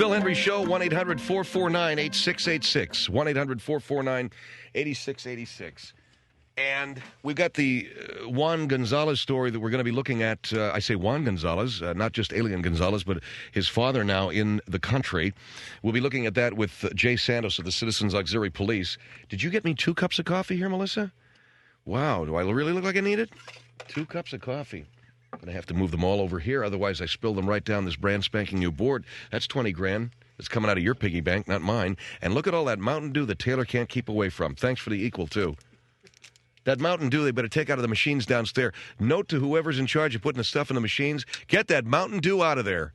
Phil Hendrie Show, 1-800-449-8686. 1-800-449-8686. And we've got the Juan Gonzalez story that we're going to be looking at. I say Juan Gonzalez, not just Alien Gonzalez, but his father now in the country. We'll be looking at that with Jay Santos of the Citizens Auxiliary Police. Did you get me 2 cups of coffee here, Melissa? Wow, do I really look like I need it? 2 cups of coffee. I'm going to have to move them all over here, otherwise I spill them right down this brand spanking new board. That's 20 grand. It's coming out of your piggy bank, not mine. And look at all that Mountain Dew that Taylor can't keep away from. Thanks for the equal, too. That Mountain Dew they better take out of the machines downstairs. Note to whoever's in charge of putting the stuff in the machines, get that Mountain Dew out of there.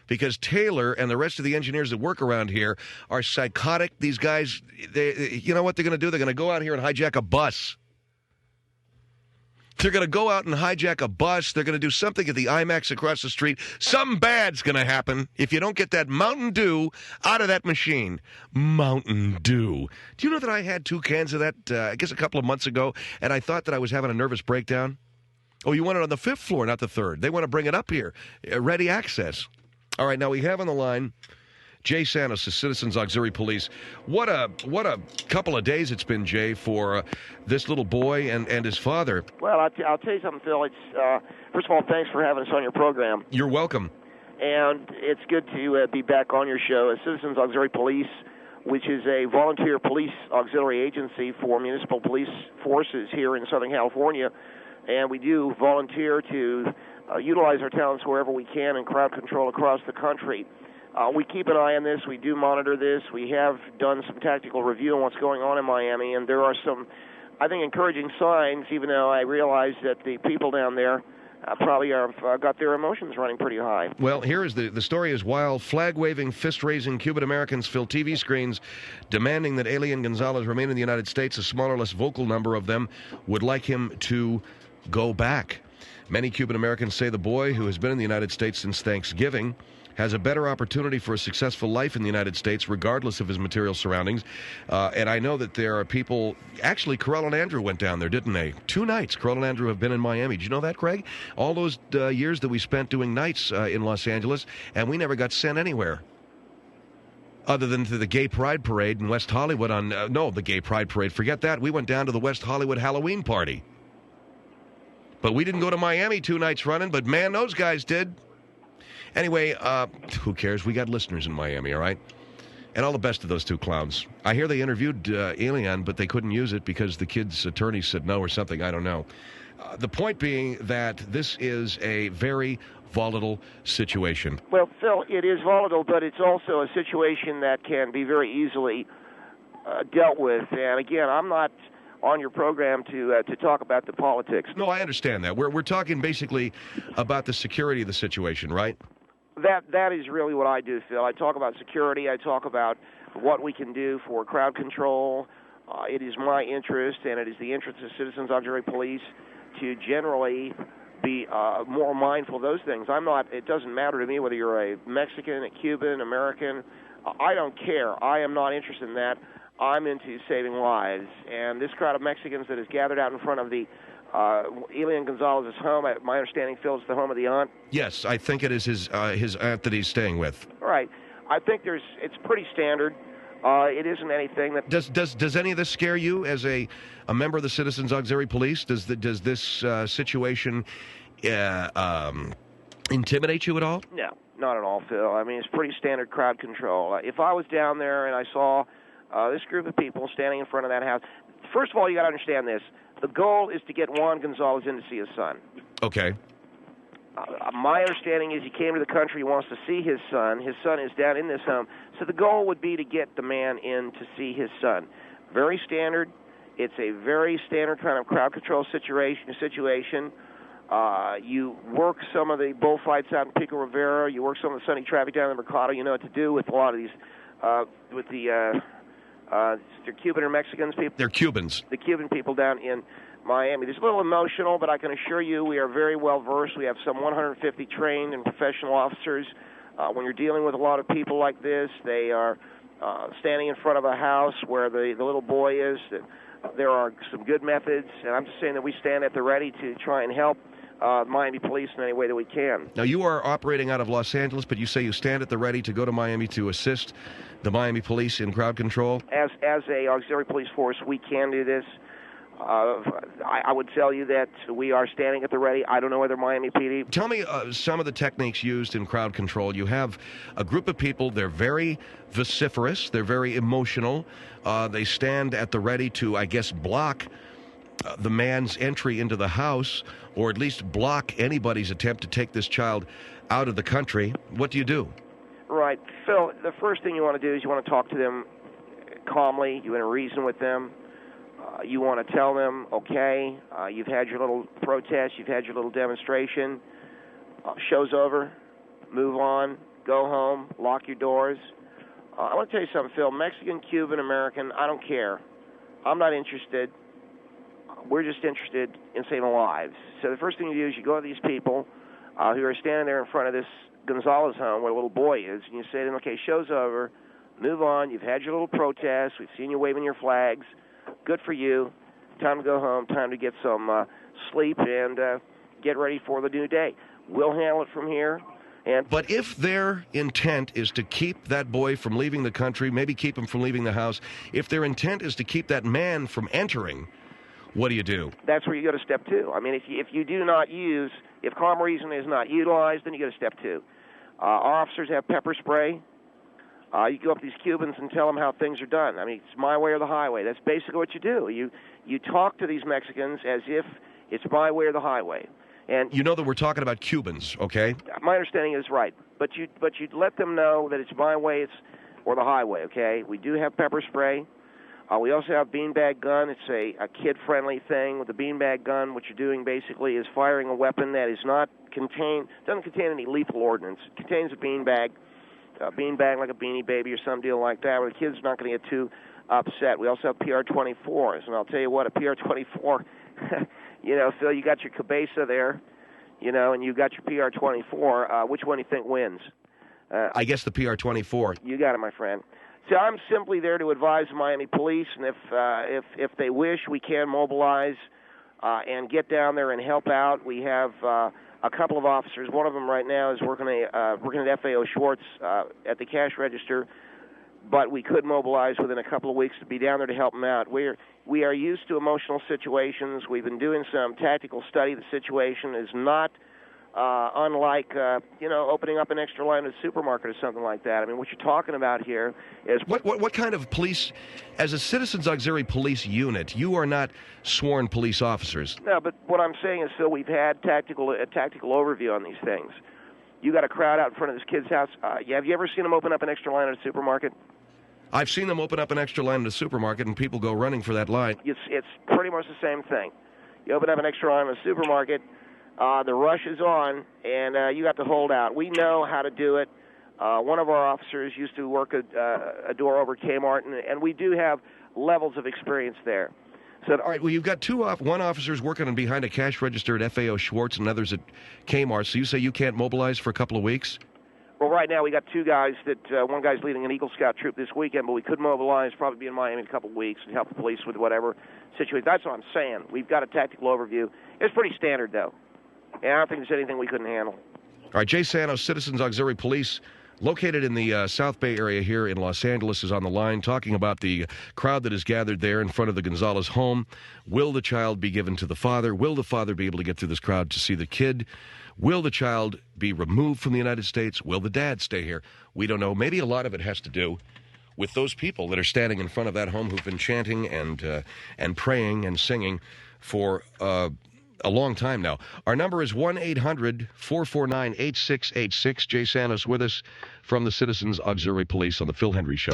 Because Taylor and the rest of the engineers that work around here are psychotic. These guys, you know what they're going to do? They're going to go out here and hijack a bus. They're going to go out and hijack a bus. They're going to do something at the IMAX across the street. Something bad's going to happen if you don't get that Mountain Dew out of that machine. Mountain Dew. Do you know that I had 2 cans of that, I guess a couple of months ago, and I thought that I was having a nervous breakdown? Oh, you want it on the 5th floor, not the 3rd. They want to bring it up here. Ready access. All right, now we have on the line Jay Santos, the Citizens Auxiliary Police. What a couple of days it's been, Jay, for this little boy and his father. Well, I'll tell you something, Phil. It's first of all, thanks for having us on your program. You're welcome. And it's good to be back on your show. Citizens Auxiliary Police, which is a volunteer police auxiliary agency for municipal police forces here in Southern California. And we do volunteer to utilize our talents wherever we can in crowd control across the country. We keep an eye on this. We do monitor this. We have done some tactical review on what's going on in Miami, and there are some, I think, encouraging signs, even though I realize that the people down there probably have got their emotions running pretty high. Well, here is the story is, while flag-waving, fist-raising Cuban Americans fill TV screens demanding that Alien Gonzalez remain in the United States, a smaller, less vocal number of them would like him to go back. Many Cuban Americans say the boy, who has been in the United States since Thanksgiving, has a better opportunity for a successful life in the United States, regardless of his material surroundings. And I know that there are people, actually, Carell and Andrew went down there, didn't they? 2 nights, Carell and Andrew have been in Miami. Did you know that, Craig? All those years that we spent doing nights in Los Angeles, and we never got sent anywhere. Other than to the Gay Pride Parade in West Hollywood on, the Gay Pride Parade, forget that. We went down to the West Hollywood Halloween party. But we didn't go to Miami 2 nights running, but man, those guys did. Anyway, who cares? We got listeners in Miami, all right? And all the best to those 2 clowns. I hear they interviewed Alien, but they couldn't use it because the kid's attorney said no or something. I don't know. The point being that this is a very volatile situation. Well, Phil, it is volatile, but it's also a situation that can be very easily dealt with. And again, I'm not on your program to talk about the politics. No, I understand that. We're talking basically about the security of the situation, right? That is really what I do, Phil. I talk about security. I talk about what we can do for crowd control. It is my interest, and it is the interest of Citizens Auxiliary Police to generally be more mindful of those things. It doesn't matter to me whether you're a Mexican, a Cuban, American. I don't care. I am not interested in that. I'm into saving lives. And this crowd of Mexicans that is gathered out in front of the Alien Gonzalez's home, my understanding, Phil, is the home of the aunt. Yes, I think it is his aunt that he's staying with. Right. I think it's pretty standard. It isn't anything that... Does any of this scare you as a member of the Citizens Auxiliary Police? Does this situation intimidate you at all? No, not at all, Phil. I mean, it's pretty standard crowd control. If I was down there and I saw this group of people standing in front of that house, first of all, you got to understand this. The goal is to get Juan Gonzalez in to see his son. Okay. My understanding is he came to the country, he wants to see his son. His son is down in this home. So the goal would be to get the man in to see his son. Very standard. It's a very standard kind of crowd control situation. You work some of the bullfights out in Pico Rivera. You work some of the sunny traffic down in the Mercado. You know what to do with a lot of these, they're Cuban or Mexicans people? They're Cubans. The Cuban people down in Miami. It's a little emotional, but I can assure you we are very well versed. We have some 150 trained and professional officers. When you're dealing with a lot of people like this, they are standing in front of a house where the little boy is. There are some good methods, and I'm just saying that we stand at the ready to try and help Miami police in any way that we can. Now, you are operating out of Los Angeles, but you say you stand at the ready to go to Miami to assist the Miami police in crowd control? As a auxiliary police force, we can do this. I would tell you that we are standing at the ready. I don't know whether Miami PD... Tell me some of the techniques used in crowd control. You have a group of people, they're very vociferous, they're very emotional. They stand at the ready to, I guess, block the man's entry into the house, or at least block anybody's attempt to take this child out of the country. What do you do? Right. Phil, the first thing you want to do is you want to talk to them calmly. You want to reason with them. You want to tell them, okay, you've had your little protest, you've had your little demonstration. Show's over. Move on. Go home. Lock your doors. I want to tell you something, Phil. Mexican, Cuban, American, I don't care. I'm not interested. We're just interested in saving lives. So the first thing you do is you go to these people who are standing there in front of this Gonzalez home where a little boy is, and you say to them, okay, show's over. Move on. You've had your little protest. We've seen you waving your flags. Good for you. Time to go home. Time to get some sleep and get ready for the new day. We'll handle it from here. But if their intent is to keep that boy from leaving the country, maybe keep him from leaving the house, if their intent is to keep that man from entering, what do you do? That's where you go to step two. I mean, if you do not use, if calm reason is not utilized, then you go to step two. Our officers have pepper spray. You go up to these Cubans and tell them how things are done. I mean, it's my way or the highway. That's basically what you do. You talk to these Mexicans as if it's my way or the highway. And you know that we're talking about Cubans, okay? My understanding is right, but you let them know that it's my way, or the highway, okay? We do have pepper spray. We also have beanbag gun. It's a kid-friendly thing. With the beanbag gun, what you're doing basically is firing a weapon that is not doesn't contain any lethal ordnance. It contains a beanbag like a Beanie Baby or some deal like that, where the kid's not going to get too upset. We also have PR-24s, and I'll tell you what, a PR-24, Phil, you got your Cabeza there, and you got your PR-24. Which one do you think wins? I guess the PR-24. You got it, my friend. So I'm simply there to advise the Miami police, and if they wish, we can mobilize and get down there and help out. We have a couple of officers. One of them right now is working at FAO Schwartz at the cash register, but we could mobilize within a couple of weeks to be down there to help them out. We are used to emotional situations. We've been doing some tactical study. The situation is not unlike, opening up an extra line at a supermarket or something like that. I mean, what you're talking about here is... What kind of police, as a Citizens Auxiliary Police unit, you are not sworn police officers. No, but what I'm saying is, Phil, we've had a tactical overview on these things. You got a crowd out in front of this kid's house. Have you ever seen them open up an extra line at a supermarket? I've seen them open up an extra line at a supermarket, and people go running for that line. It's pretty much the same thing. You open up an extra line at a supermarket, the rush is on, and you got to hold out. We know how to do it. One of our officers used to work a door over Kmart, and we do have levels of experience there. So, all right, well, you've got one officer's working behind a cash register at FAO Schwartz and others at Kmart, so you say you can't mobilize for a couple of weeks? Well, right now we got two guys one guy's leading an Eagle Scout troop this weekend, but we could mobilize, probably be in Miami in a couple of weeks and help the police with whatever situation. That's what I'm saying. We've got a tactical overview. It's pretty standard, though. And I don't think there's anything we couldn't handle. All right, Jay Santos, Citizens Auxiliary Police, located in the South Bay area here in Los Angeles, is on the line talking about the crowd that is gathered there in front of the Gonzalez home. Will the child be given to the father? Will the father be able to get through this crowd to see the kid? Will the child be removed from the United States? Will the dad stay here? We don't know. Maybe a lot of it has to do with those people that are standing in front of that home who've been chanting and praying and singing for a long time now. Our number is 1-800-449-8686. Jay Santos with us from the Citizens Auxiliary Police on the Phil Hendrie Show.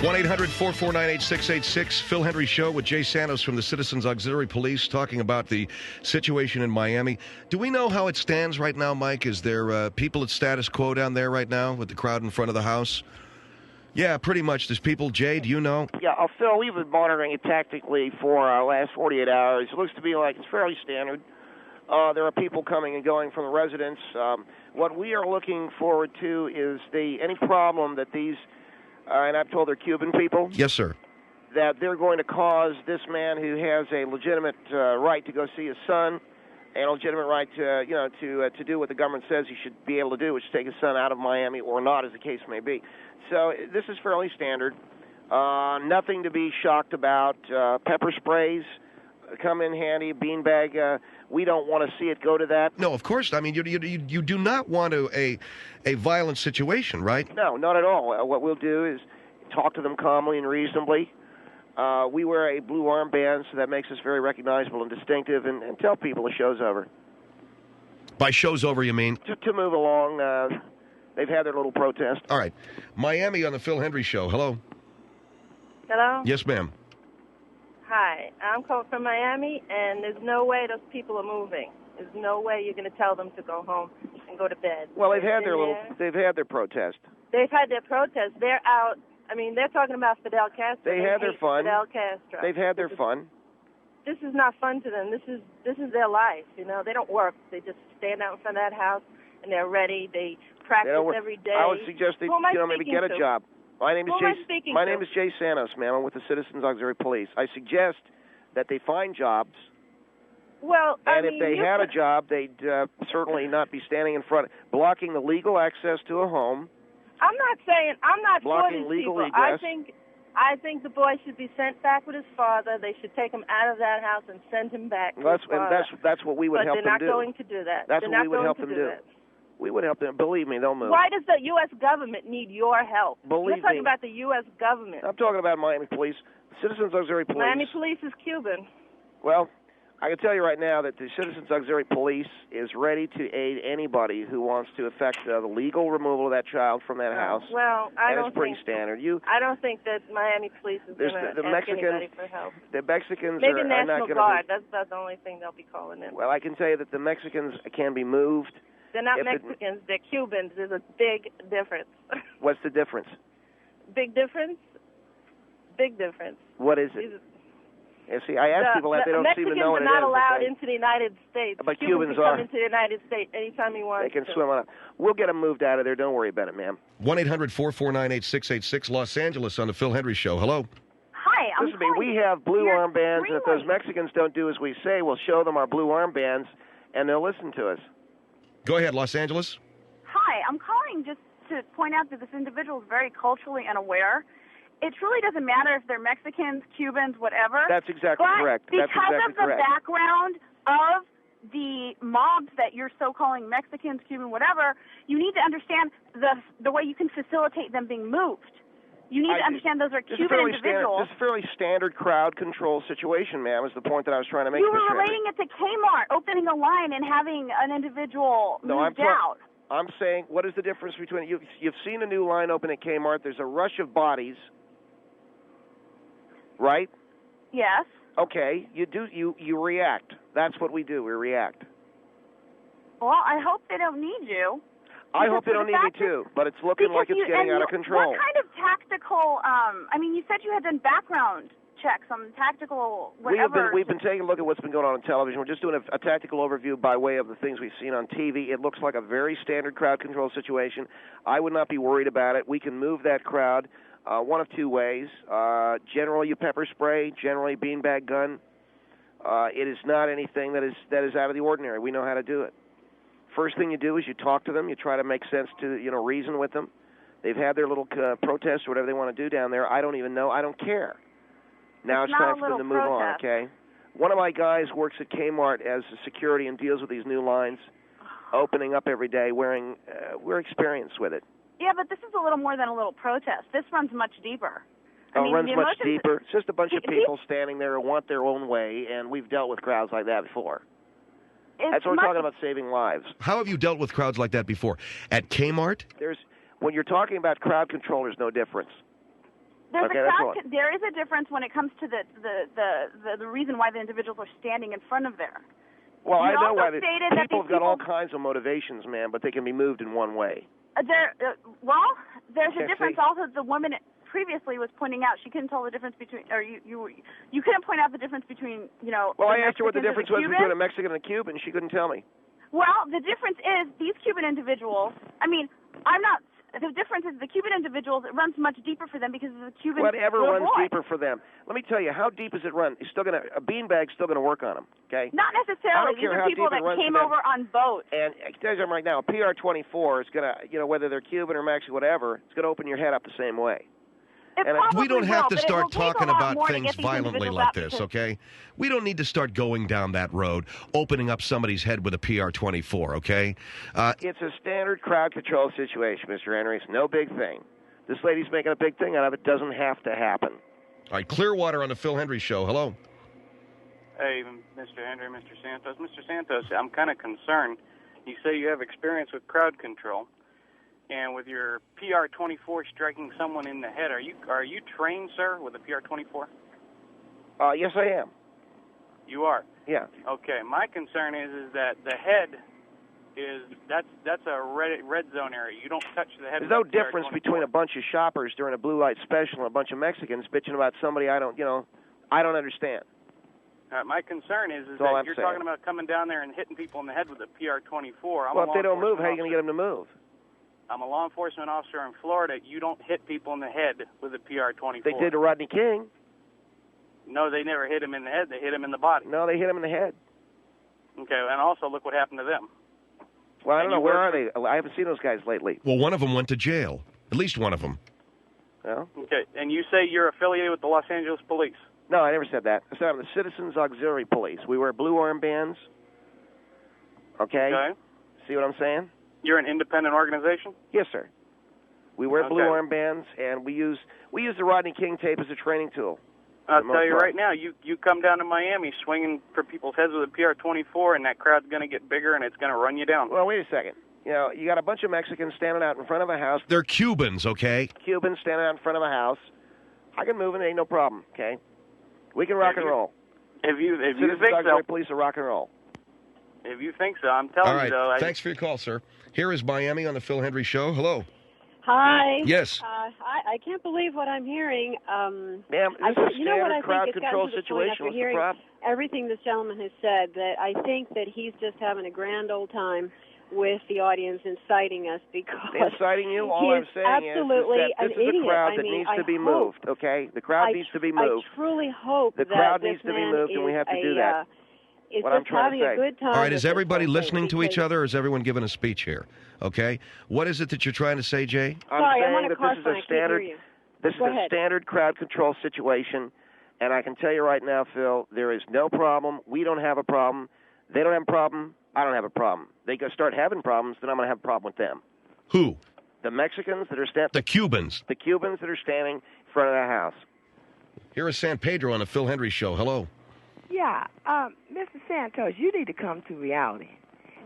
1-800-449-8686. Phil Hendrie Show with Jay Santos from the Citizens Auxiliary Police talking about the situation in Miami. Do we know how it stands right now, Mike? Is there people at status quo down there right now with the crowd in front of the house? Yeah, pretty much. There's people. Jay, do you know? Yeah, Phil, we've been monitoring it tactically for the last 48 hours. It looks to be like it's fairly standard. There are people coming and going from the residents. What we are looking forward to is any problem that these, and I've told they're Cuban people. Yes, sir. That they're going to cause this man who has a legitimate right to go see his son, and a legitimate right to do what the government says he should be able to do, which is take his son out of Miami or not, as the case may be. So this is fairly standard. Nothing to be shocked about. Pepper sprays come in handy. Beanbag. We don't want to see it go to that. No, of course. I mean, you do not want a violent situation, right? No, not at all. What we'll do is talk to them calmly and reasonably. We wear a blue armband, so that makes us very recognizable and distinctive, and tell people the show's over. By show's over, you mean? To move along. They've had their little protest. All right. Miami on the Phil Hendrie Show. Hello? Hello? Yes, ma'am. Hi. I'm calling from Miami, and there's no way those people are moving. There's no way you're going to tell them to go home and go to bed. Well, they've had their protest. They've had their protest. They're out. I mean, they're talking about Fidel Castro. They had their fun. Fidel Castro. They've had their fun. This is not fun to them. This is their life. You know, they don't work. They just stand out in front of that house, and they're ready. They practice every day. I would suggest they maybe get a job. My name is Jay Santos, ma'am. I'm with the Citizens Auxiliary Police. I suggest that they find jobs. Well, if they had a job, they'd certainly not be standing in front, blocking the legal access to a home. I'm not blocking for these legal people. egress. I think the boy should be sent back with his father. They should take him out of that house and send him back to his father. That's what we would help them do. But they're not going to do that. That's what we would help them do. We would help them. Believe me, they'll move. Why does the U.S. government need your help? Believe You're talking about the U.S. government. I'm talking about Miami Police, Citizens Auxiliary Police. Miami Police is Cuban. Well, I can tell you right now that the Citizens Auxiliary Police is ready to aid anybody who wants to effect the legal removal of that child from that house. Well, I don't think... It's pretty standard. I don't think that Miami Police is going to ask anybody for help. The Mexicans Maybe are not National going Guard. That's the only thing they'll be calling in. Well, I can tell you that the Mexicans can be moved. They're not Mexicans. They're Cubans. There's a big difference. What's the difference? Big difference? Big difference. What is it? See, I ask people that. They don't seem to know what it is. Mexicans are not allowed into the United States. But Cubans are. Come into the United States anytime you want. They can swim on it. We'll get them moved out of there. Don't worry about it, ma'am. 1-800-449-8686. Los Angeles on the Phil Hendrie Show. Hello. Hi, Listen to me. We have blue armbands, and if those Mexicans don't do as we say, we'll show them our blue armbands, and they'll listen to us. Go ahead, Los Angeles. Hi, I'm calling just to point out that this individual is very culturally unaware. It really doesn't matter if they're Mexicans, Cubans, whatever. That's exactly correct. Because of the background of the mobs that you're so calling Mexicans, Cuban, whatever, you need to understand the way you can facilitate them being moved. You need to understand those are Cuban individuals. This is a fairly standard crowd control situation, ma'am, is the point that I was trying to make. You were relating it to Kmart, opening a line and having an individual moved out. I'm saying, what is the difference between you've seen a new line open at Kmart? There's a rush of bodies, right? Yes. Okay, you react. That's what we do. We react. Well, I hope they don't need you. I hope they don't need me too, but it's looking like it's getting out of control. What kind of tactical, I mean, you said you had done background checks on tactical whatever. We've been taking a look at what's been going on television. We're just doing a tactical overview by way of the things we've seen on TV. It looks like a very standard crowd control situation. I would not be worried about it. We can move that crowd one of two ways. Generally, you pepper spray, generally beanbag gun. It is not anything that is out of the ordinary. We know how to do it. First thing you do is you talk to them. You try to make sense to, reason with them. They've had their little protest or whatever they want to do down there. I don't even know. I don't care. Now it's time for them to move on, okay? One of my guys works at Kmart as a security and deals with these new lines, opening up every day, we're experienced with it. Yeah, but this is a little more than a little protest. This runs much deeper. It runs much deeper. It's just a bunch of people standing there who want their own way, and we've dealt with crowds like that before. That's what we're talking about, saving lives. How have you dealt with crowds like that before? At Kmart? When you're talking about crowd control, there's no difference. There is a difference when it comes to the reason why the individuals are standing in front of there. Well, I know why. People's got all kinds of motivations, man, but they can be moved in one way. There's a difference also. The woman previously was pointing out she couldn't tell the difference between, or you couldn't point out the difference between, Well, I asked her what the difference was between a Mexican and a Cuban, and she couldn't tell me. Well, the difference is these Cuban individuals. The difference is the Cuban individuals, it runs much deeper for them because the Cuban. Whatever runs deeper for them. Let me tell you, how deep does it run? It's still a beanbag's still gonna work on them. Okay. Not necessarily. These are people that came over on boats. And I can tell you right now, a PR-24 is gonna, whether they're Cuban or Mexican, whatever, it's gonna open your head up the same way. We don't have to start talking about things violently like this, okay? We don't need to start going down that road, opening up somebody's head with a PR-24, okay? It's a standard crowd control situation, Mr. Hendrie. It's no big thing. This lady's making a big thing out of it. Doesn't have to happen. All right, Clearwater on the Phil Hendrie Show. Hello. Hey, Mr. Hendrie, Mr. Santos. Mr. Santos, I'm kind of concerned. You say you have experience with crowd control. And with your PR-24 striking someone in the head, are you trained, sir, with a PR-24? Yes, I am. You are? Yeah. Okay. My concern is that the head that's a red zone area. You don't touch the head. There's no difference between a bunch of shoppers during a blue light special and a bunch of Mexicans bitching about somebody I don't understand. My concern is that you're talking about coming down there and hitting people in the head with a PR-24. Well, if they don't move, how are you going to get them to move? I'm a law enforcement officer in Florida. You don't hit people in the head with a PR-24. They did to Rodney King. No, they never hit him in the head. They hit him in the body. No, they hit him in the head. Okay, and also look what happened to them. Well, I don't know. Where are they? I haven't seen those guys lately. Well, one of them went to jail. At least one of them. Well. Okay, and you say you're affiliated with the Los Angeles Police? No, I never said that. I said I'm the Citizens Auxiliary Police. We wear blue armbands. Okay? See what I'm saying? You're an independent organization? Yes, sir. We wear blue armbands, and we use the Rodney King tape as a training tool. I'll tell you right now, you come down to Miami swinging for people's heads with a PR-24, and that crowd's going to get bigger, and it's going to run you down. Well, wait a second. You got a bunch of Mexicans standing out in front of a house. They're Cubans, okay? Cubans standing out in front of a house. I can move, and ain't no problem, okay? We can rock and roll. If you Citizens think Auxiliary so. Police are rock and roll. If you think so, I'm telling you, though. Thanks for your call, sir. Here is Miami on the Phil Hendrie Show. Hello. Hi. Yes. I can't believe what I'm hearing. Ma'am, this is a standard crowd control situation. What's the problem? Everything this gentleman has said, that I think that he's just having a grand old time with the audience inciting us because inciting you. All I'm saying is that this is a crowd that needs to be moved. Okay, the crowd needs to be moved. I truly hope the crowd needs to be moved, and we have to do that. It's what I'm trying to say. A good time. All right, is everybody listening to each other, or is everyone giving a speech here? Okay, what is it that you're trying to say, Jay? Sorry, I'm saying that this is a standard. This is a standard crowd control situation, and I can tell you right now, Phil, there is no problem. We don't have a problem. They don't have a problem. I don't have a problem. They go start having problems, then I'm going to have a problem with them. Who? The Mexicans that are standing. The Cubans. The Cubans that are standing in front of the house. Here is San Pedro on the Phil Hendrie Show. Hello. Yeah, Mr. Santos, you need to come to reality.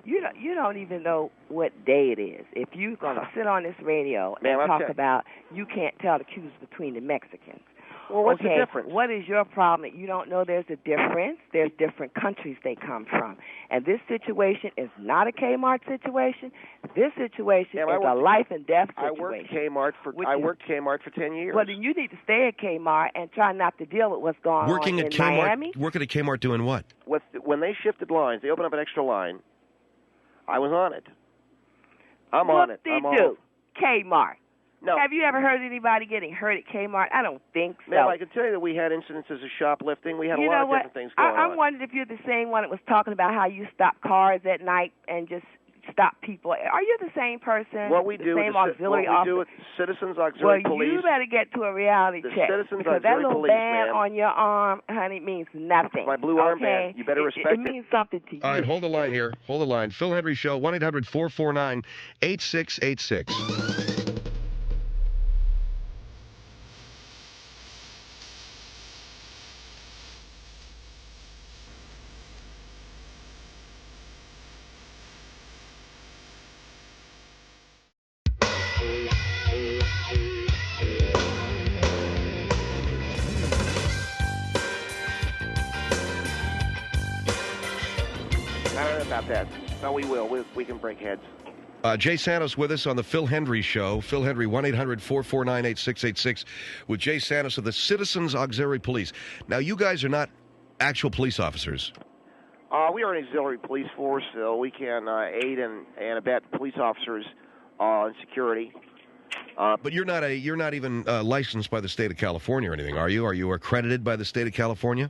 You don't even know what day it is. If you're going to sit on this radio and talk about you can't tell the cues between the Mexicans. Well, what's the difference? What is your problem that you don't know there's a difference? There's different countries they come from. And this situation is not a Kmart situation. This situation is a life and death situation. I worked Kmart for 10 years. Well, then you need to stay at Kmart and try not to deal with what's going on in Miami. Working at Kmart doing what? When they shifted lines, they opened up an extra line. I was on it. I'm on it. Kmart. No. Have you ever heard anybody getting hurt at Kmart? I don't think so. Ma'am, I can tell you that we had incidences of shoplifting. We had a lot of different things going on. I'm wondering if you're the same one that was talking about how you stop cars at night and just stop people. Are you the same person? What we do with Citizens Auxiliary Police. Well, you better get to a reality check. Because that little band on your arm, honey, means nothing. My blue armband. You better respect it. It means something to you. All right, hold the line here. Hold the line. Phil Hendrie Show, 1-800-449-8686. I don't know about that. No, we will. We can break heads. Jay Santos with us on the Phil Hendrie Show. Phil Hendrie, 1-800-449-8686 with Jay Santos of the Citizens Auxiliary Police. Now, you guys are not actual police officers. We are an auxiliary police force, so we can aid and abet police officers in security. But you're not even licensed by the state of California or anything, are you? Are you accredited by the state of California?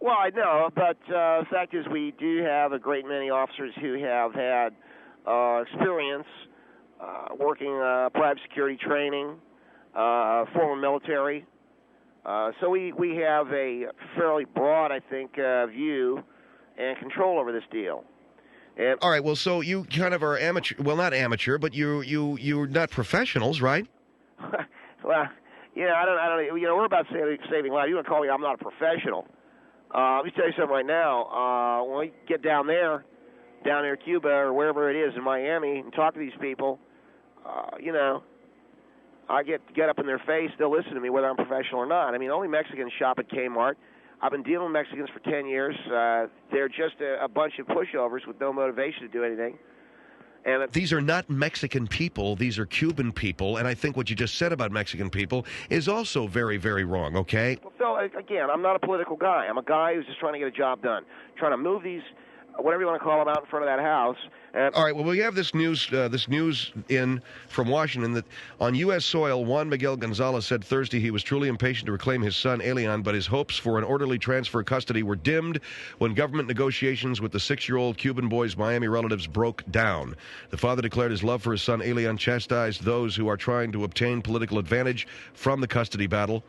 Well, I know, but the fact is we do have a great many officers who have had experience working private security training, former military. So we have a fairly broad, I think, view and control over this deal. And all right. Well, so you kind of are amateur. Well, not amateur, but you're not professionals, right? Well, yeah, I don't. You know, we're about saving lives. You want to call me? I'm not a professional. Let me tell you something right now. When we get down there Cuba or wherever it is in Miami, and talk to these people, you know, I get up in their face. They'll listen to me whether I'm professional or not. I mean, only Mexicans shop at Kmart. I've been dealing with Mexicans for 10 years. They're just a bunch of pushovers with no motivation to do anything. And these are not Mexican people. These are Cuban people. And I think what you just said about Mexican people is also very, very wrong, okay? Well, Phil, again, I'm not a political guy. I'm a guy who's just trying to get a job done, trying to move these, whatever you want to call them, out in front of that house. And all right, well, we have this news in from Washington that on U.S. soil, Juan Miguel Gonzalez said Thursday he was truly impatient to reclaim his son, Elian, but his hopes for an orderly transfer of custody were dimmed when government negotiations with the 6-year-old Cuban boy's Miami relatives broke down. The father declared his love for his son, Elian, chastised those who are trying to obtain political advantage from the custody battle.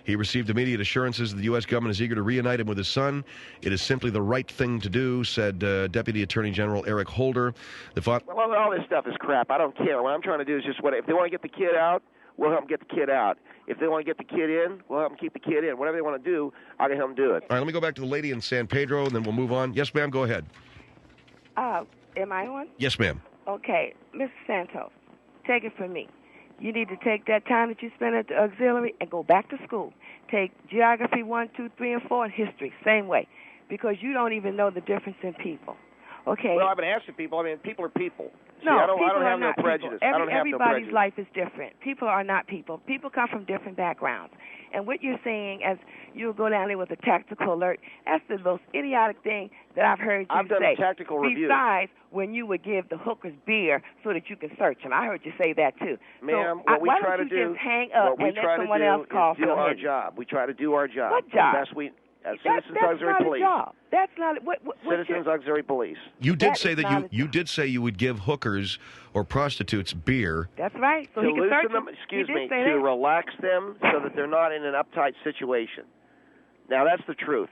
He received immediate assurances that the U.S. government is eager to reunite him with his son. It is simply the right thing to do, said Deputy Attorney General Eric Holder. Well, all this stuff is crap. I don't care. What I'm trying to do is just if they want to get the kid out, we'll help them get the kid out. If they want to get the kid in, we'll help them keep the kid in. Whatever they want to do, I can help them do it. All right, let me go back to the lady in San Pedro, and then we'll move on. Yes, ma'am, go ahead. Am I on? Yes, ma'am. Okay, Mr. Santos, take it from me. You need to take that time that you spent at the auxiliary and go back to school. Take geography 1, 2, 3, and 4, and history, same way, because you don't even know the difference in people. Okay. Well, I've been asking people. I mean, people are people. See, no, I don't have no people. prejudice. I don't have everybody's no prejudice. life is different. People are not people. People come from different backgrounds. And what you're saying, as you go down there with a tactical alert, that's the most idiotic thing that I've heard you say. I've done a tactical review. Besides, when you would give the hookers beer so that you can search them. I heard you say that, too. Ma'am, so, what we try to do, just hang up and let someone else call do our job. We try to do our job. What job? Citizens Auxiliary Police. Job. That's not what Citizens Auxiliary Police. You did say that you did say you would give hookers or prostitutes beer. That's right. So to he can search them. them. Excuse me. To relax them so that they're not in an uptight situation. Now that's the truth.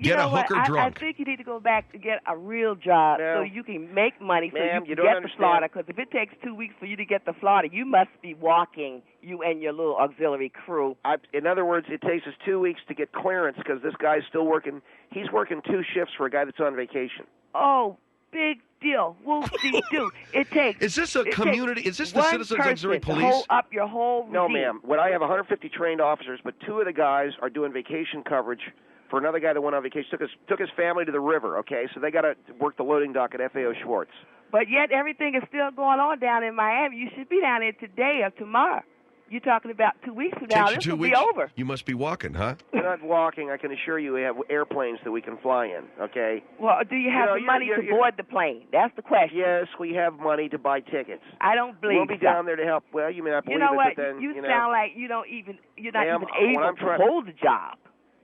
Get a hooker drunk. I think you need to go back to get a real job so you can make money so you can get the Florida. Because if it takes 2 weeks for you to get the Florida, you must be walking, you and your little auxiliary crew. In other words, it takes us 2 weeks to get clearance because this guy's still working. He's working 2 shifts for a guy that's on vacation. Oh, big deal. Whoop-de-doo. It takes. Is this a community? Is this the Citizens Auxiliary Police? Hold up your whole routine. No, ma'am. When I have 150 trained officers, but 2 of the guys are doing vacation coverage for another guy that went on vacation, took his family to the river, okay? So they got to work the loading dock at FAO Schwartz. But yet everything is still going on down in Miami. You should be down there today or tomorrow. You're talking about 2 weeks from now. This will be over. You must be walking, huh? We're not walking. I can assure you we have airplanes that we can fly in, okay? Well, do you have the money to board the plane? That's the question. Yes, we have money to buy tickets. I don't believe We'll be down there to help. Well, you may not believe it, but then, you sound like you're not even able to hold a job.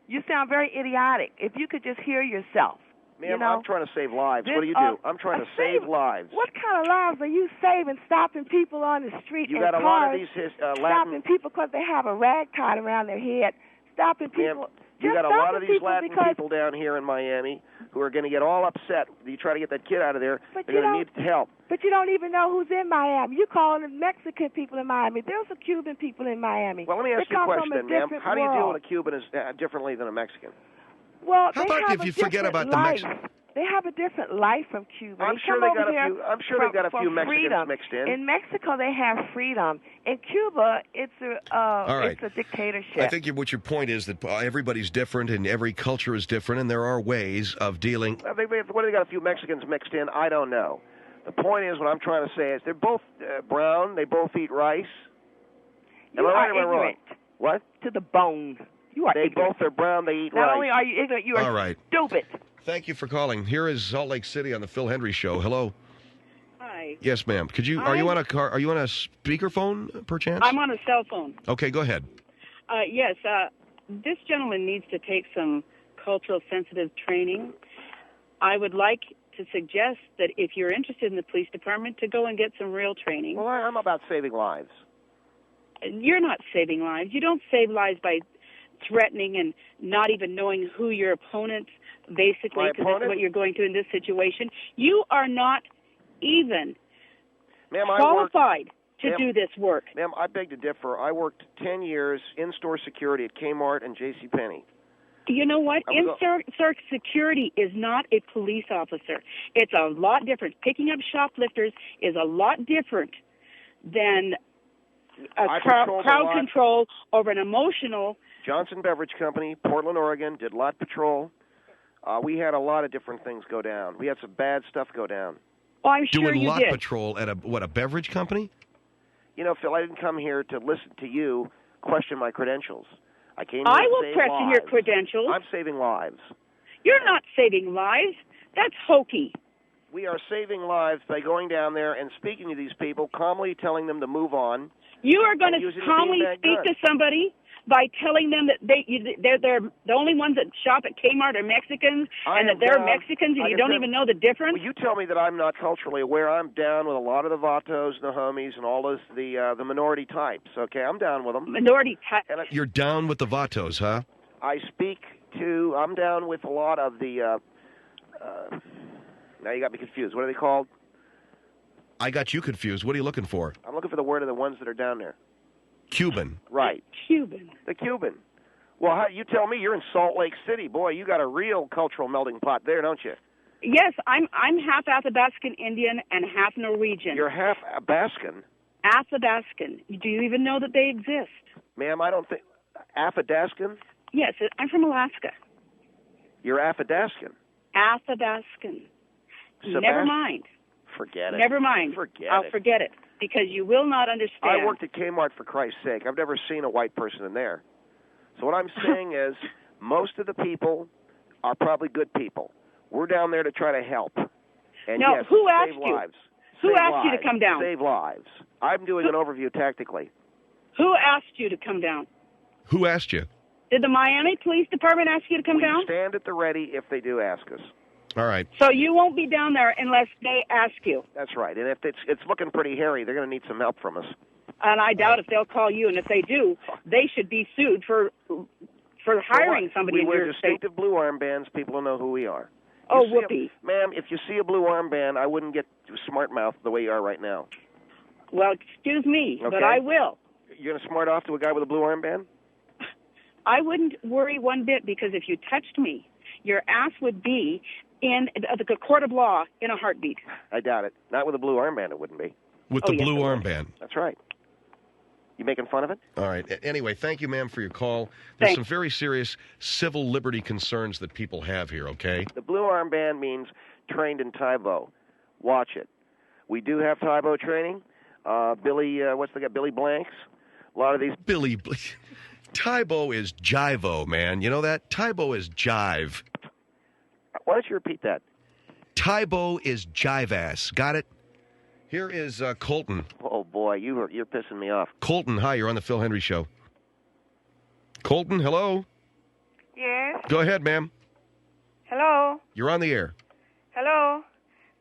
You sound very idiotic. If you could just hear yourself. Ma'am, I'm trying to save lives. What do you do? I'm trying to save lives. What kind of lives are you saving? Stopping people on the street you got a lot of these stopping people because they have a rag tied around their head. Stopping people. You got a lot of these Latin people down here in Miami who are going to get all upset. You try to get that kid out of there, they're going to need help. But you don't even know who's in Miami. You're calling them Mexican people in Miami. There's some Cuban people in Miami. Well, let me ask you a question, ma'am. How do you deal with a Cuban differently than a Mexican? Well, how about if you forget about the Mexicans? They have a different life from Cuba. I'm sure they got a few Mexicans freedom. mixed in. In Mexico, they have freedom. In Cuba, it's a dictatorship. I think what your point is that everybody's different and every culture is different, and there are ways of dealing. Whether they got a few Mexicans mixed in, I don't know. The point is, what I'm trying to say is, they're both brown. They both eat rice. You are ignorant. What? To the bone. You are ignorant. They both are brown. They eat rice. Not only are you ignorant, you are stupid. Thank you for calling. Here is Salt Lake City on the Phil Hendrie Show. Hello. Hi. Yes, ma'am. Are you on a car? Are you on a speakerphone, perchance? I'm on a cell phone. Okay, go ahead. Yes. This gentleman needs to take some cultural sensitive training. I would like to suggest that if you're interested in the police department, to go and get some real training. Well, I'm about saving lives. You're not saving lives. You don't save lives by threatening and not even knowing who your opponent, basically, because that's what you're going to in this situation. You are not even qualified to do this work. Ma'am, I beg to differ. I worked 10 years in-store security at Kmart and JCPenney. You know what? In-store security is not a police officer. It's a lot different. Picking up shoplifters is a lot different than crowd control over an emotional... Johnson Beverage Company, Portland, Oregon, did lot patrol. We had a lot of different things go down. We had some bad stuff go down. Oh, I'm sure Doing you lot did. patrol at a beverage company? You know, Phil, I didn't come here to listen to you question my credentials. I came here I to will save question lives. your credentials. I'm saving lives. You're not saving lives. That's hokey. We are saving lives by going down there and speaking to these people, calmly telling them to move on. You are going to calmly speak to somebody by telling them that they're the only ones that shop at Kmart are Mexicans, and that they're Mexicans, and you don't even know the difference? Well, you tell me that I'm not culturally aware. I'm down with a lot of the Vatos and the homies and all the minority types. Okay, I'm down with them. Minority types. You're down with the Vatos, huh? I'm down with a lot of the. Now you got me confused. What are they called? I got you confused. What are you looking for? I'm looking for the word of the ones that are down there. Cuban. Right. Cuban. The Cuban. Well, you tell me, you're in Salt Lake City. Boy, you got a real cultural melting pot there, don't you? Yes, I'm half Athabascan Indian and half Norwegian. You're half Bascan? Athabascan. Do you even know that they exist? Ma'am, I don't think... Athabascan? Yes, I'm from Alaska. You're Athabascan? Athabascan. Never mind. Forget it. Never mind. I'll forget it, because you will not understand. I worked at Kmart, for Christ's sake. I've never seen a white person in there. So what I'm saying is, most of the people are probably good people. We're down there to try to help. And no, yes, who asked save you? Lives. Who save asked lives. you to come down? Save lives. I'm doing an overview tactically. Who asked you to come down? Who asked you? Did the Miami Police Department ask you to come down? We stand at the ready if they do ask us. All right. So you won't be down there unless they ask you. That's right. And if it's looking pretty hairy, they're going to need some help from us. And I doubt if they'll call you. And if they do, they should be sued for hiring somebody in your state. We wear distinctive blue armbands. People will know who we are. Oh, whoopee. Ma'am, if you see a blue armband, I wouldn't get smart mouth the way you are right now. Well, excuse me, okay. But I will. You're going to smart off to a guy with a blue armband? I wouldn't worry one bit, because if you touched me, your ass would be in the court of law in a heartbeat. I doubt it. Not with a blue armband, it wouldn't be. With the blue armband. That's right. You making fun of it? All right. Anyway, thank you, ma'am, for your call. There's some very serious civil liberty concerns that people have here, okay? The blue armband means trained in Taibo. Watch it. We do have Taibo training. Billy Blanks. A lot of these... Taibo is jivo, man. You know that? Taibo is jive. Why don't you repeat that? Taibo is jive-ass. Got it? Here is Colton. Oh, boy, you're pissing me off. Colton, hi, you're on the Phil Hendrie Show. Colton, hello? Yes? Go ahead, ma'am. Hello? You're on the air. Hello?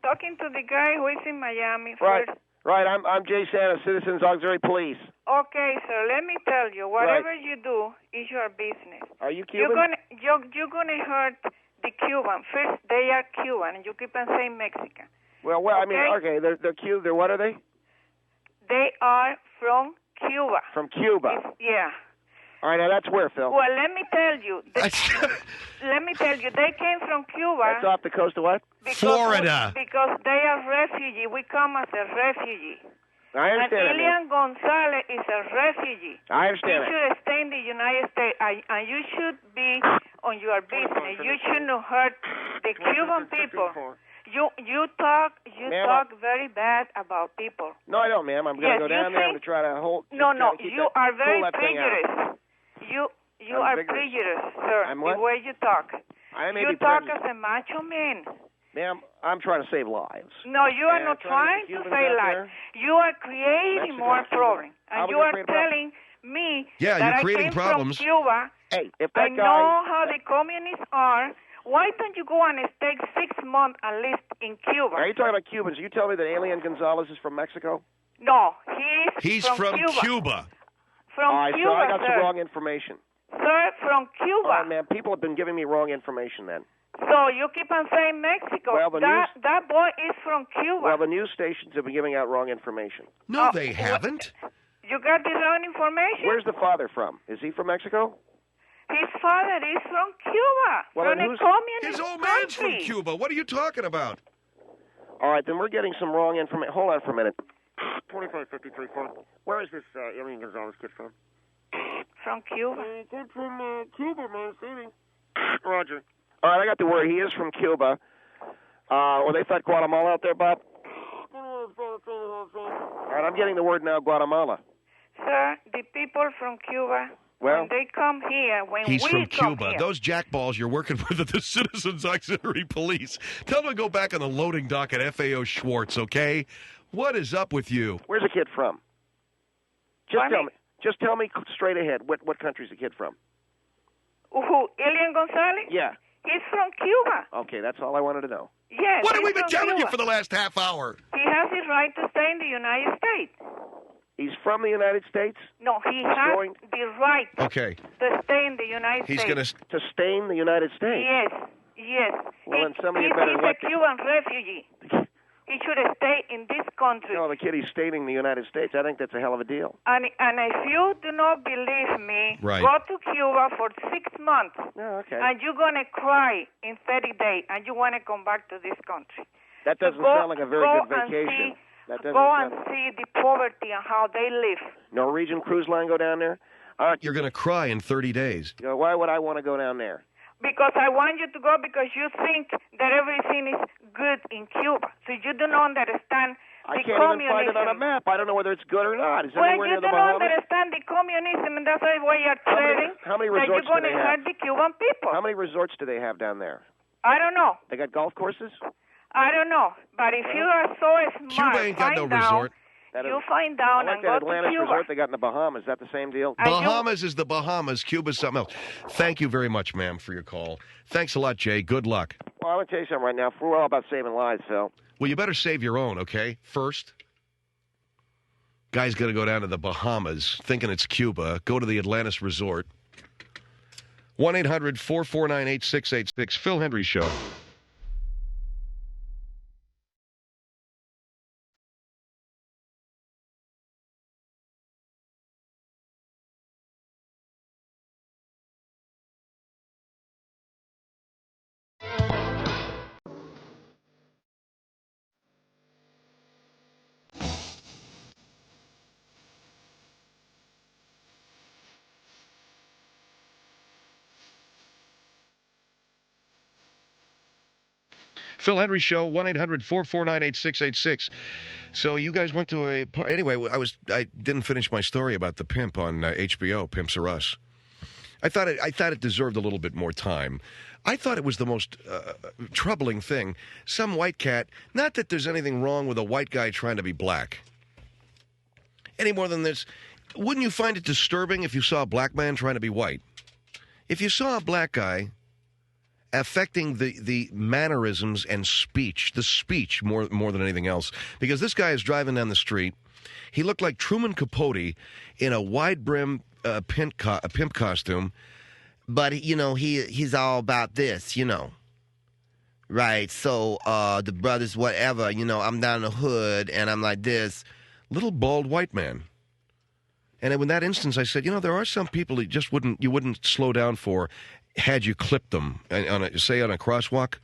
Talking to the guy who is in Miami. Right. I'm Jay Santos, Citizens Auxiliary Police. Okay, sir, let me tell you, whatever you do is your business. Are you Cuban? You're gonna hurt the Cuban. First, they are Cuban, and you keep on saying Mexican. Well, okay, they're Cuban. What are they? They are from Cuba. From Cuba. Yeah. All right, now that's where, Phil. Well, let me tell you. They came from Cuba. That's off the coast of what? Florida. Because they are refugee. We come as a refugee. I understand and Elian Gonzalez is a refugee. I understand He should stay in the United States, and you should be on your business. You shouldn't hurt the Cuban people. You talk very bad about people. No, I don't, ma'am. I'm going to go down there and try to hold. No, you are very prejudiced. You are prejudiced, sir. I'm what? The way you talk. You talk as a macho man. Ma'am, I'm trying to save lives. No, you are not trying to save lives. You are creating more problems. And you are telling me that you're creating I came problems. from Cuba. Hey, if that I know how the communists are. Why don't you go and stay 6 months at least in Cuba? Are you talking about Cubans? You tell me that Elian Gonzalez is from Mexico? No, he's from Cuba. From all right, Cuba, so I got sir. some wrong information. Sir, from Cuba. All right, man, people have been giving me wrong information then. So you keep on saying Mexico. Well, that boy is from Cuba. Well, the news stations have been giving out wrong information. No, they haven't. You got the wrong information? Where's the father from? Is he from Mexico? His father is from Cuba. Well, from a communist His old man's country. from Cuba. What are you talking about? All right, then we're getting some wrong information. Hold on for a minute. 2553 Where is this Elian Gonzalez kid from? From Cuba. Kid from Cuba, man. Roger. All right, I got the word. He is from Cuba. Or they thought Guatemala out there, Bob? All right, I'm getting the word now, Guatemala. Sir, the people from Cuba, when they come here, he's from Cuba. Those jackballs you're working with at the Citizens Auxiliary Police. Tell them to go back on the loading dock at FAO Schwartz, okay? What is up with you? Where's the kid from? Just tell me straight ahead. What country's the kid from? Who? Elian Gonzalez? Yeah. He's from Cuba. Okay, that's all I wanted to know. Yes. What have we been telling Cuba. you for the last half hour? He has the right to stay in the United States. He's from the United States? No, he has the right to stay in the United States. He's going to stay in the United States? Yes. Well, then somebody better he's a Cuban refugee. He should stay in this country. No, the kid, he's staying in the United States. I think that's a hell of a deal. And if you do not believe me, right. Go to Cuba for 6 months. Oh, okay. And you're going to cry in 30 days, and you want to come back to this country. That doesn't sound like a very good vacation. Go and see the poverty and how they live. Norwegian Cruise Line go down there? You're going to cry in 30 days. Why would I want to go down there? Because I want you to go because you think that everything is good in Cuba. So you don't understand I can't even find it on a map. I don't know whether it's good or not. Is it anywhere near the Bahamas? You don't understand the communism, and that's why you're trading. How many resorts do they have? Hurt the Cuban people. How many resorts do they have down there? I don't know. They got golf courses? I don't know. But if you are so smart, Cuba ain't got no resort. You find down and go to Cuba. Atlantis resort they got in the Bahamas. Is that the same deal? Bahamas is the Bahamas. Cuba's something else. Thank you very much, ma'am, for your call. Thanks a lot, Jay. Good luck. Well, I'm going to tell you something right now. We're all about saving lives, Phil. Well, you better save your own, okay? First, guy's going to go down to the Bahamas thinking it's Cuba. Go to the Atlantis resort. 1-800-449-8686. Phil Hendrie Show. Phil Hendrie Show, 1-800-449-8686. So you guys went to a party. Anyway, I didn't finish my story about the pimp on HBO, Pimps Are Us. I thought it deserved a little bit more time. I thought it was the most troubling thing. Some white cat, not that there's anything wrong with a white guy trying to be black. Any more than this, wouldn't you find it disturbing if you saw a black man trying to be white? If you saw a black guy affecting the mannerisms and speech, the speech more than anything else, because this guy is driving down the street. He looked like Truman Capote in a wide-brim pimp costume, but, you know, he's all about this, you know. Right, so the brothers, whatever, you know, I'm down in the hood, and I'm like this. Little bald white man. And in that instance, I said, there are some people that you wouldn't slow down for had you clipped them, say on a crosswalk.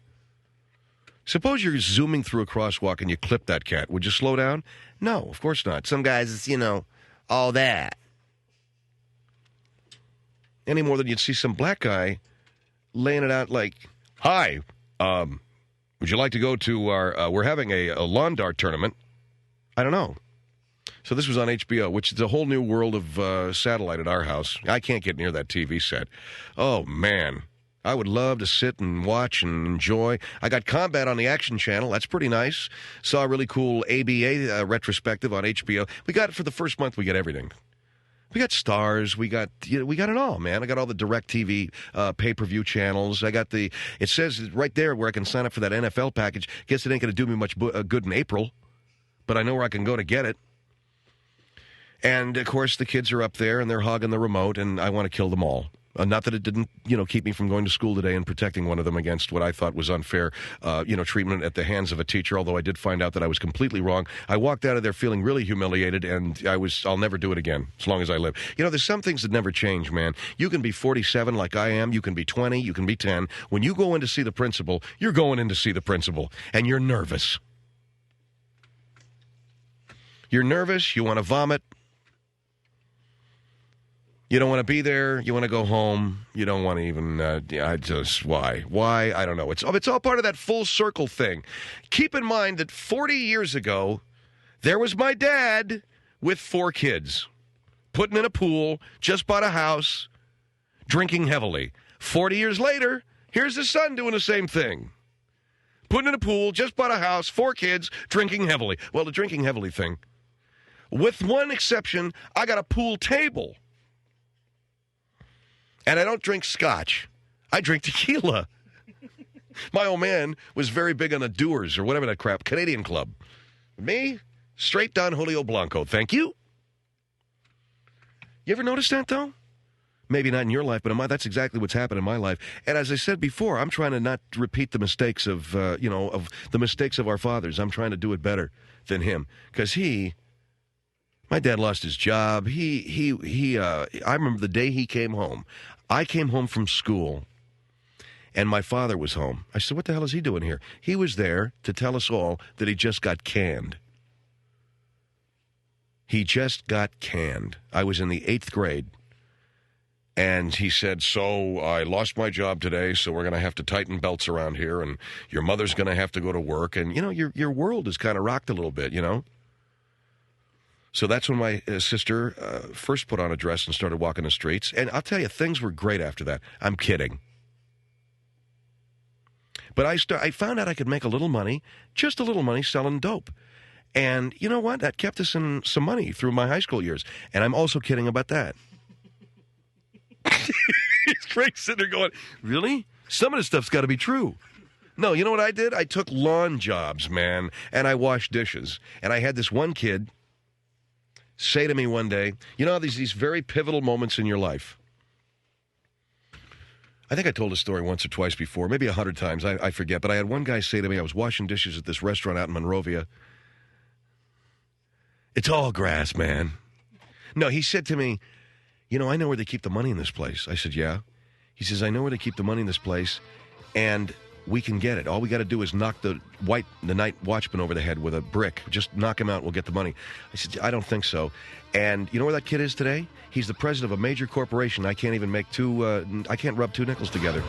Suppose you're zooming through a crosswalk and you clip that cat. Would you slow down? No, of course not. Some guys, it's, all that. Any more than you'd see some black guy laying it out like, hi, would you like to go to we're having a lawn dart tournament. I don't know. So this was on HBO, which is a whole new world of satellite at our house. I can't get near that TV set. Oh, man. I would love to sit and watch and enjoy. I got Combat on the Action Channel. That's pretty nice. Saw a really cool ABA retrospective on HBO. We got it for the first month. We get everything. We got Stars. We got it all, man. I got all the DirecTV pay-per-view channels. I got it says right there where I can sign up for that NFL package. Guess it ain't going to do me much good in April, but I know where I can go to get it. And, of course, the kids are up there, and they're hogging the remote, and I want to kill them all. Not that it didn't, keep me from going to school today and protecting one of them against what I thought was unfair, treatment at the hands of a teacher, although I did find out that I was completely wrong. I walked out of there feeling really humiliated, and I'll never do it again as long as I live. There's some things that never change, man. You can be 47 like I am. You can be 20. You can be 10. When you go in to see the principal, you're going in to see the principal, and you're nervous. You're nervous. You want to vomit. You don't want to be there. You want to go home. You don't want to even, why? Why? I don't know. It's all part of that full circle thing. Keep in mind that 40 years ago, there was my dad with 4 kids, putting in a pool, just bought a house, drinking heavily. 40 years later, here's his son doing the same thing. Putting in a pool, just bought a house, 4 kids, drinking heavily. Well, the drinking heavily thing, with one exception, I got a pool table. And I don't drink scotch. I drink tequila. My old man was very big on the Doers or whatever that crap, Canadian Club. Me, straight Don Julio Blanco. Thank you. You ever notice that, though? Maybe not in your life, but in that's exactly what's happened in my life. And as I said before, I'm trying to not repeat the mistakes of the mistakes of our fathers. I'm trying to do it better than him. Because my dad lost his job. I remember the day he came home. I came home from school, and my father was home. I said, what the hell is he doing here? He was there to tell us all that he just got canned. He just got canned. I was in the 8th grade, and he said, so I lost my job today, so we're going to have to tighten belts around here, and your mother's going to have to go to work, and, your world is kind of rocked a little bit, So that's when my sister first put on a dress and started walking the streets. And I'll tell you, things were great after that. I'm kidding. But I found out I could make a little money, just a little money, selling dope. And you know what? That kept us in some money through my high school years. And I'm also kidding about that. Frank's sitting there going, really? Some of this stuff's got to be true. No, you know what I did? I took lawn jobs, man, and I washed dishes. And I had this one kid say to me one day, these very pivotal moments in your life. I think I told a story once or twice before, maybe 100 times, I forget. But I had one guy say to me, I was washing dishes at this restaurant out in Monrovia. It's all grass, man. No, he said to me, I know where they keep the money in this place. I said, yeah. He says, I know where they keep the money in this place, and we can get it. All we got to do is knock the night watchman over the head with a brick. Just knock him out, we'll get the money. I said, I don't think so. And you know where that kid is today? He's the president of a major corporation. I can't even I can't rub 2 nickels together.